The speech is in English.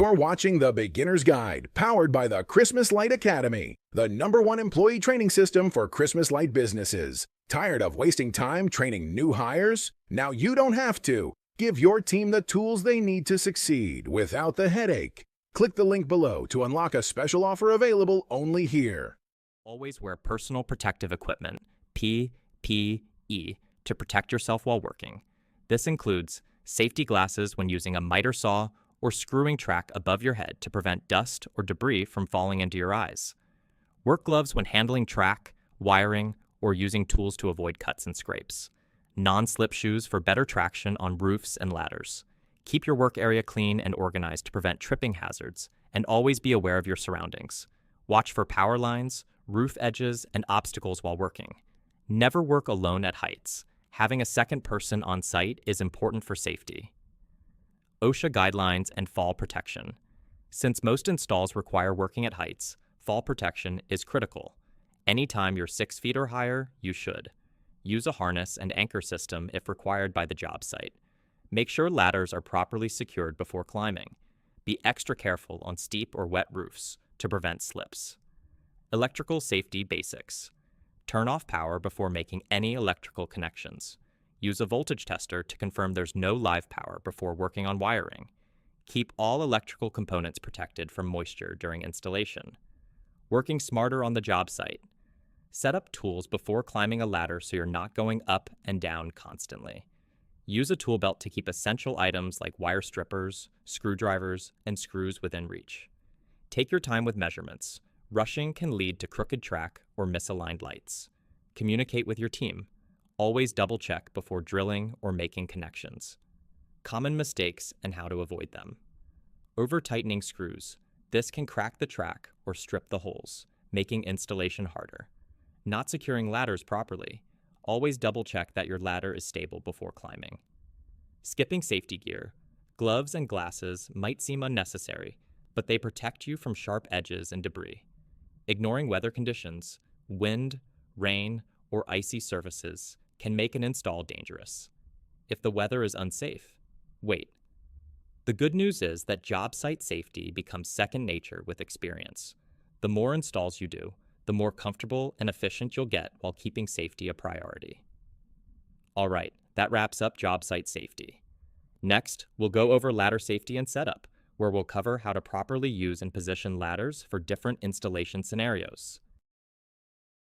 You're watching The Beginner's Guide, powered by the Christmas Light Academy, the #1 employee training system for Christmas light businesses. Tired of wasting time training new hires? Now you don't have to. Give your team the tools they need to succeed without the headache. Click the link below to unlock a special offer available only here. Always wear personal protective equipment, PPE, to protect yourself while working. This includes safety glasses when using a miter saw or screwing track above your head to prevent dust or debris from falling into your eyes. Work gloves when handling track, wiring, or using tools to avoid cuts and scrapes. Non-slip shoes for better traction on roofs and ladders. Keep your work area clean and organized to prevent tripping hazards, and always be aware of your surroundings. Watch for power lines, roof edges, and obstacles while working. Never work alone at heights. Having a second person on site is important for safety. OSHA guidelines and fall protection. Since most installs require working at heights, fall protection is critical. Anytime you're 6 feet or higher, you should. Use a harness and anchor system if required by the job site. Make sure ladders are properly secured before climbing. Be extra careful on steep or wet roofs to prevent slips. Electrical safety basics. Turn off power before making any electrical connections. Use a voltage tester to confirm there's no live power before working on wiring. Keep all electrical components protected from moisture during installation. Working smarter on the job site. Set up tools before climbing a ladder so you're not going up and down constantly. Use a tool belt to keep essential items like wire strippers, screwdrivers, and screws within reach. Take your time with measurements. Rushing can lead to crooked track or misaligned lights. Communicate with your team. Always double-check before drilling or making connections. Common mistakes and how to avoid them. Over-tightening screws. This can crack the track or strip the holes, making installation harder. Not securing ladders properly. Always double-check that your ladder is stable before climbing. Skipping safety gear. Gloves and glasses might seem unnecessary, but they protect you from sharp edges and debris. Ignoring weather conditions, wind, rain, or icy surfaces can make an install dangerous. If the weather is unsafe, wait. The good news is that job site safety becomes second nature with experience. The more installs you do, the more comfortable and efficient you'll get while keeping safety a priority. All right, that wraps up job site safety. Next, we'll go over ladder safety and setup, where we'll cover how to properly use and position ladders for different installation scenarios.